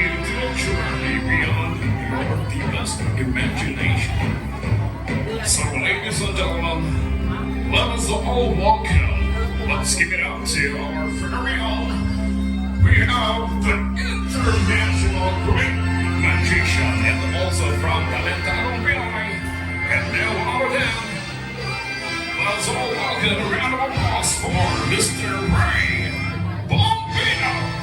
into a journey beyond your deepest imagination. So, ladies and gentlemen, let us all welcome. Let's give it up to our very own. We have the international great magician and also from Talentado Pinoy. And now our then, let's all welcome a round of applause for Mr. Ray Bombino.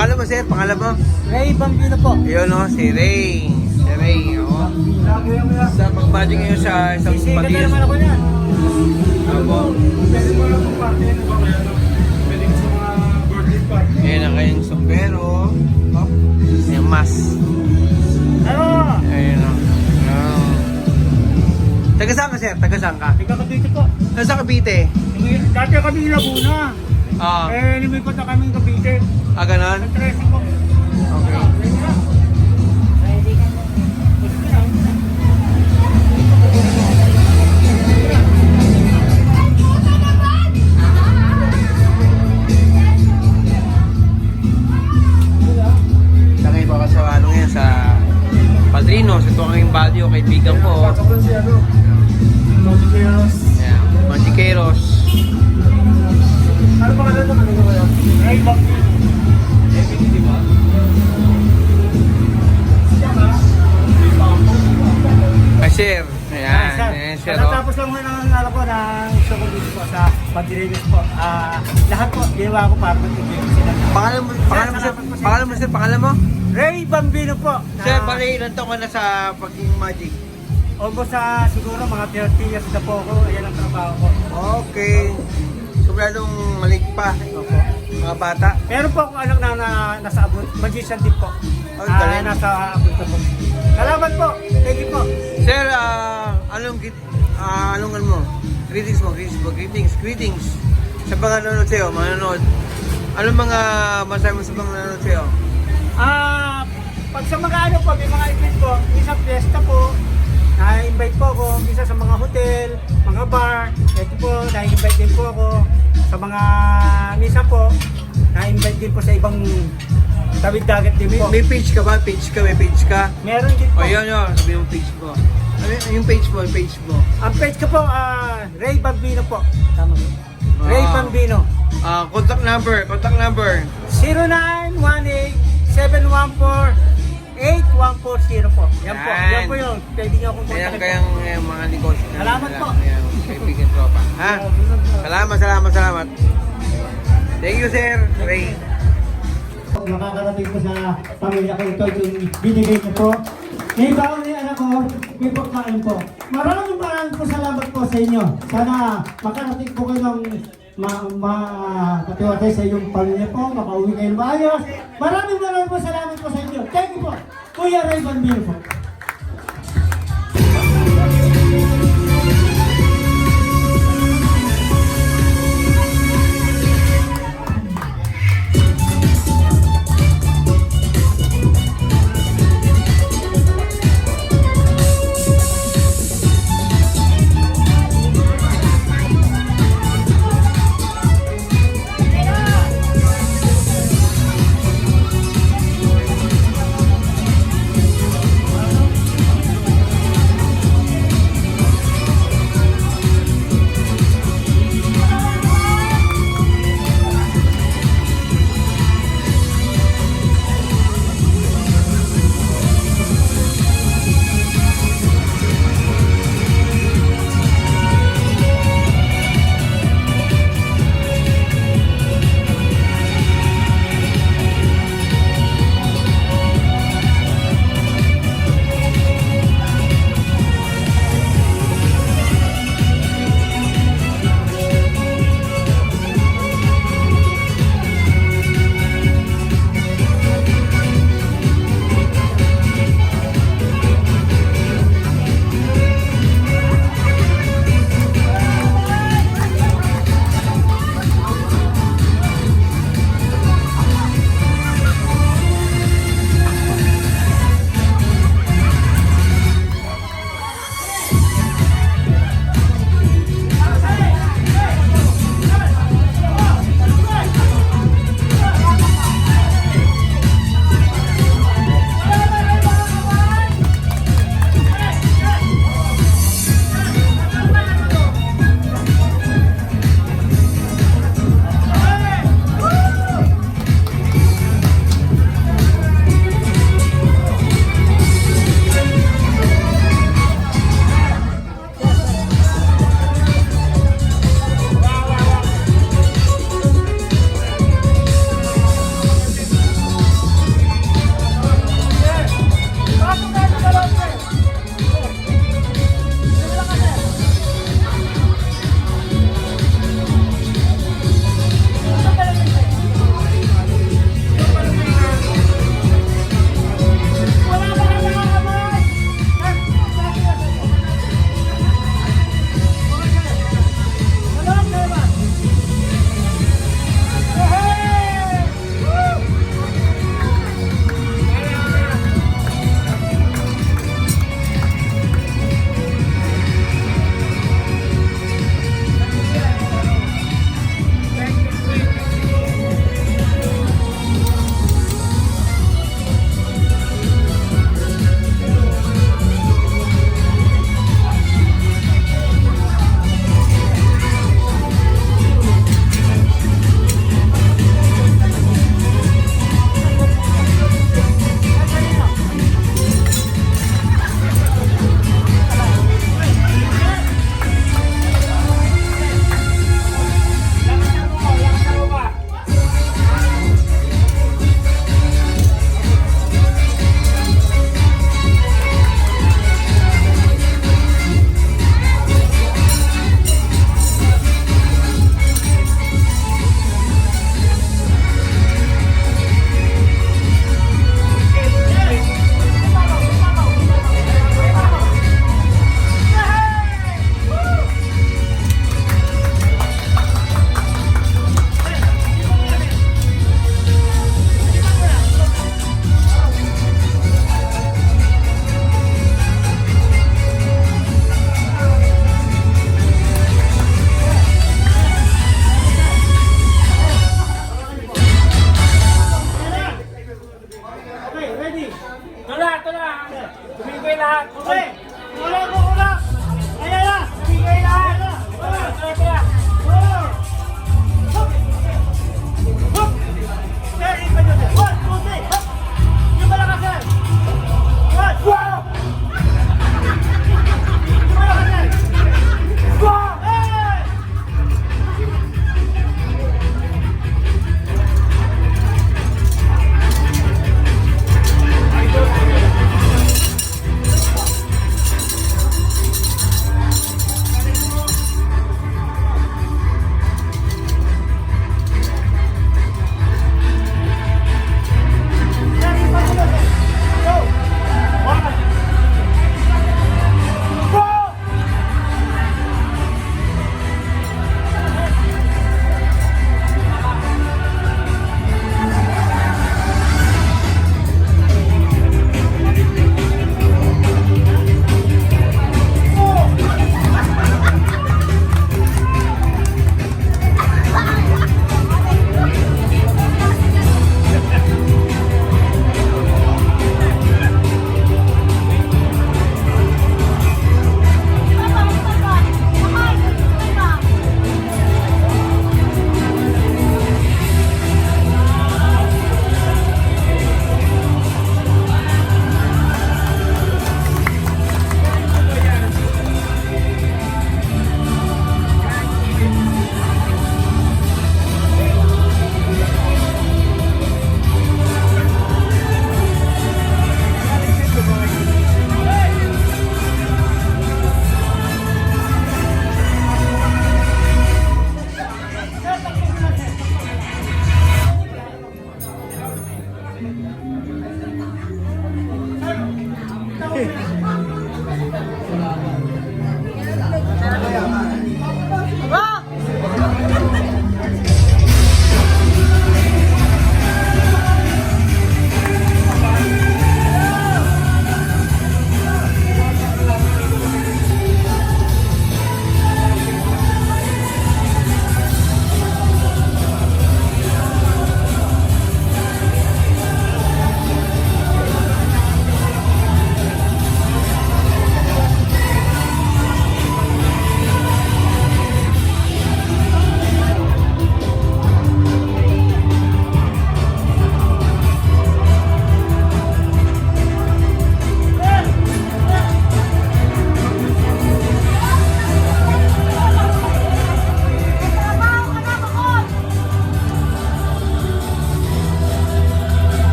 Pangalan mo, sir? Pangalan mo? Ray Bambino po. Yun, no? Si Ray. Si Ray, oo. Sa pag-budget ngayon sa isang Sisikat na pag-iis. naman ako yan. Opo. Pwede mo lang po parte na ba kaya pwede sa mga birthday party. Ayan ang kayong sombrero. Oh. Ayan, mask. Ano? Ayun, no? Taga saan ka, sir? Taga saan ka? Ikaw Cavite po. Taga sa Cavite? Dati kami Laguna. Ah, Lumipot na kami Cavite. ganon? Nag-tracing po. Okay. Tangay ba ka sa ano ngayon sa Padrino, sa Tuanging Baguio, kaibigan ko. Pasok lang si ano. Noticeros. Ayan, Manjiqueros. Ano pa ka naman? Ano ba yan? Ray Bambino. Di ba? Ay, sir. Ayan, ayan, sir. Oh. Tapos lang muna ng alam ko ng show ko dito po sa Padriles po. Lahat po ginawa ko para magtugin sila. Pangalan mo, sir? Pangalan mo, sir? Pangalan mo? Ray Bambino po. Sir, bali, ilan taon ka na sa pagiging magic? Almost siguro mga 30 years na po ako. Ayan ang trabaho ko. Okay. Sobradong maliit pa. Opo. Mga bata. Meron po akong anak na nasa abroad. Magician din po. Ay, galing. Nasa abroad po. Salamat po. Thank you po. Sir, anong ano mo? Greetings mo, greetings. Sa mga nanonood sa'yo, mga nanonood. Anong mga masabi mo sa mga nanonood sa'yo? Pag sa mga ano po, may mga event po, isang fiesta po, na-invite po ako, isa sa mga hotel, mga bar, ito po, na-invite din po ako sa mga, misa po, na-invite din po sa ibang tawid dagat din po. May page ka ba? May page ka? Meron din O po. yun, sabi yung page mo. Ano yung page mo? Ang page ko po, Ray Bambino po. Tama po. Ray Ah. Bambino. Contact number. 0918-714-8140 po. Yan po. Yan. Yan po yun. Pwede niyo akong Ayan kontakin kayang po. mga negosyo. na Salamat nila. po. Ayan, kaibigan tropa. Ha? Salamat. Thank you, sir. Ray. Makakarating ko sa pamilya ko ito yung binigay niyo po. May baon ni anak ko, may pagkain po. Maraming po salamat po sa inyo. Sana makarating po kayo ng makatiwatay sa iyong pamilya po, makauwi kayo maayos. Maraming po salamat po sa inyo. Thank you po. Kuya Ray Bambino po.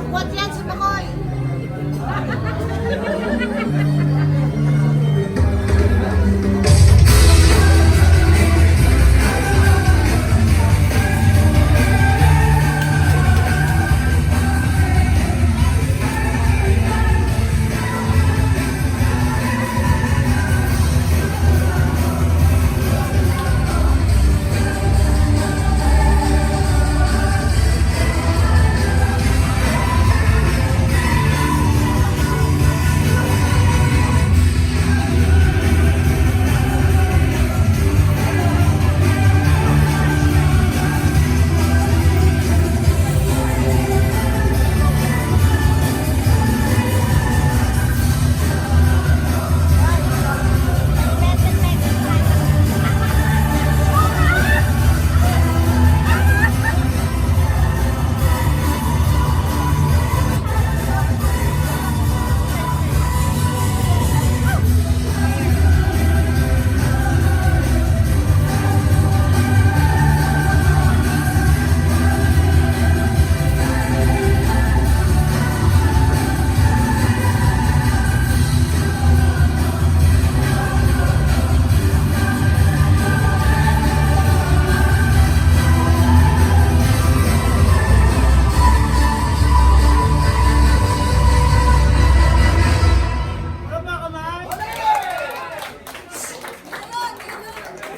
Sakwat yan si Makoy.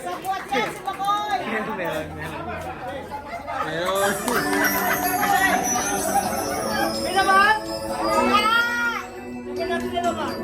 Sakwat yan si Makoy. Meron. May naman? Yan! May natin na naman.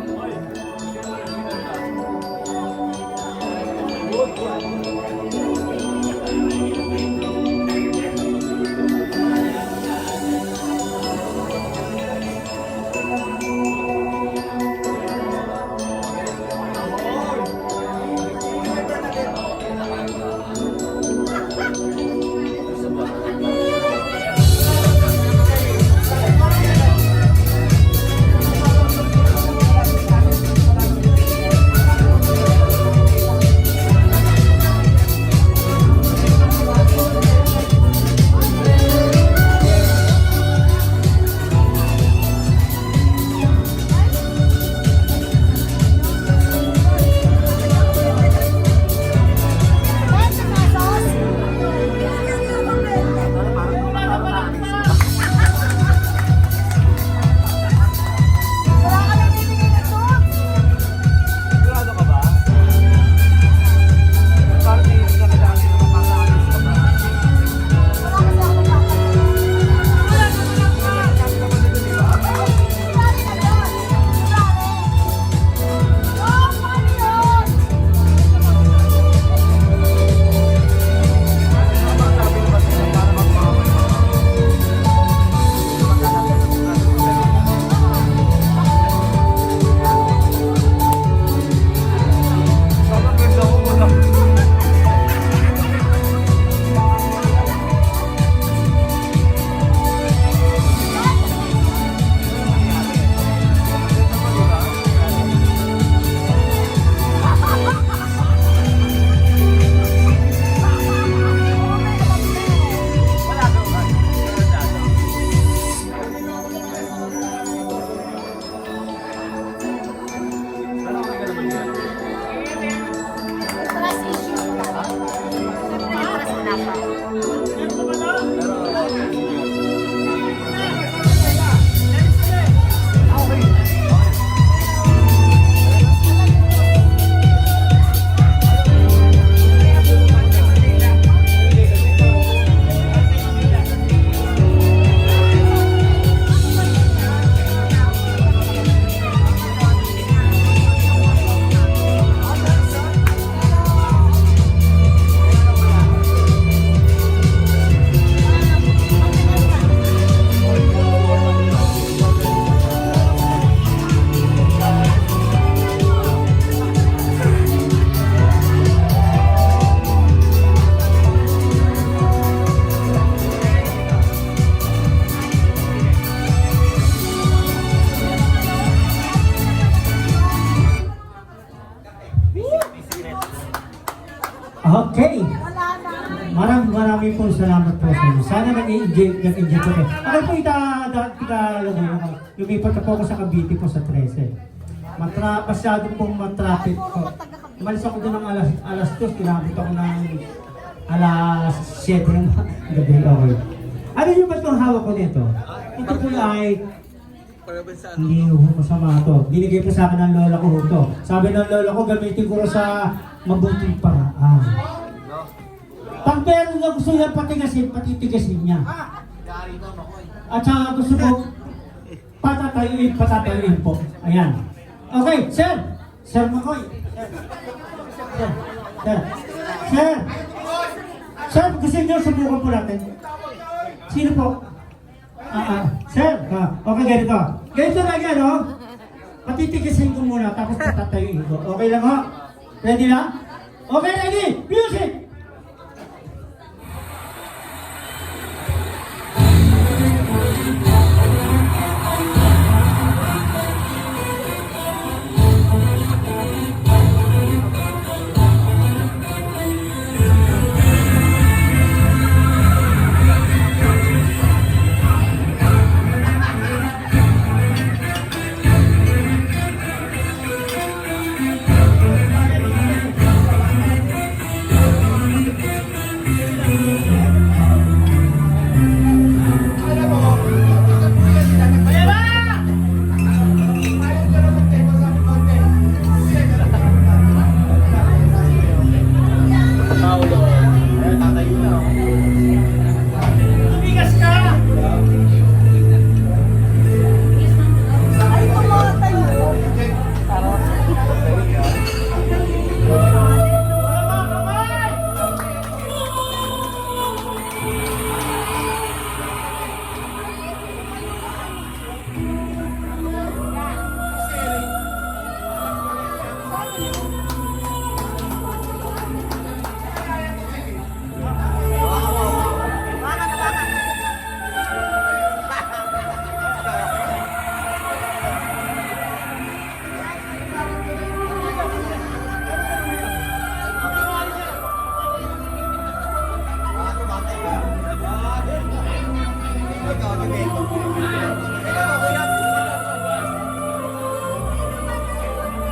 Trust issues ba? Trust mo na pa. Okay. Maraming pong salamat po sa inyo. Sana nag-enjoy po kayo. Ako po lumipat na po ako sa Cavite po sa 13. Masyado pong matraffic po. Umalis ako doon ng alas 2, kinabot ako ng alas 7 ng gabi. Okay. Ano yung ba't yung hawak ko nito? Ito po ay hindi ho masama ito. Binigay po sa akin ng lola ko ito. Sabi ng lola ko, gamitin ko sa mabuting paraan. Pag meron na gusto niya patigasin, patitigasin niya. At saka gusto ko, patatayuin po. Ayan. Okay, sir! Sir Makoy! Sir, gusto niyo subukan po natin. Sino po? Sir, okay, ganito. Ganito na yan, oh. Patitigasin ko muna, tapos patatayuin ko. Okay lang, ho? Ready na? Okay, ready! Music! Tumigas ka! Ay, kumatayo.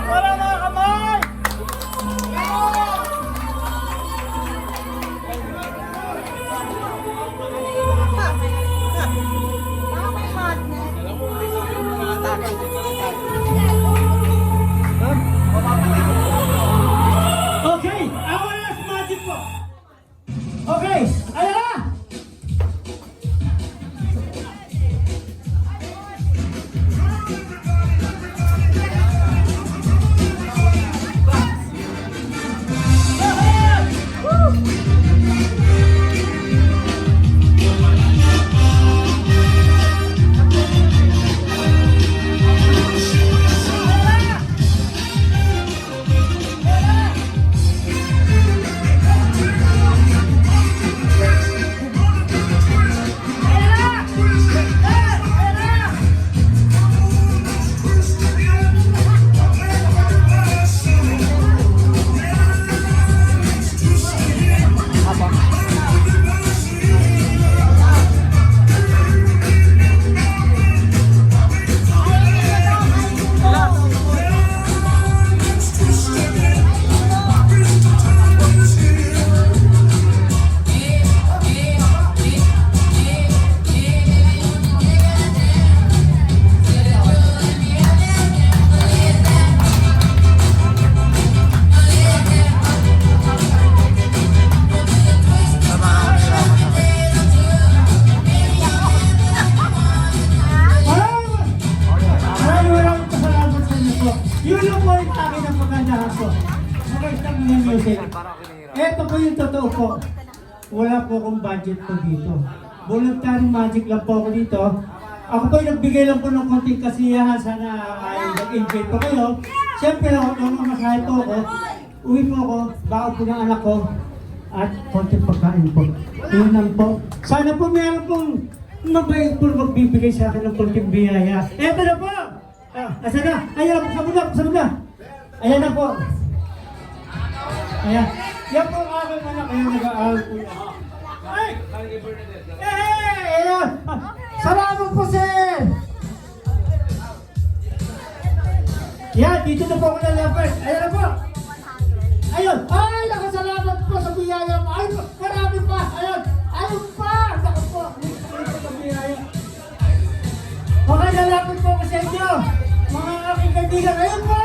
Wala na kamay! Bakit madness? Okay, our last magic po. Okay, ayan na! Maraming pasalamat sa inyo po. Yun yung po yung akin ang pagandahan ko. Magandang ng music. Ito po yung totoo po. Wala po akong budget po dito. Voluntary magic lang po ako dito. Ako po yung nagbigay lang po ng konting kasiyahan. Sana ay nag-enjoy po kayo. Siyempre ako, nung mamasahe po ako, uwi po ako, bao po ng anak ko, at konting pagkain po. Yun lang po. Sana po meron pong mabait po magbibigay sa akin ng konting biyaya. Eto na po! Asa na? Ayan, buksan mo na! Ayan na po. Ayan. Yan po ang aking anak. Ayan, nag-aaral po yan. Ay! Ayan! Salamat po, sir! Yan, dito na po ako lalapit. Ayan na po. Ayun. Ay, nakasalamat po sa biyaya mo. Ay, marami pa. Ayun. Ayun pa. Naku po. Ito sa biyaya. Okay, lalapit po ako sa inyo. Mga aking kaibigan. Ayun po.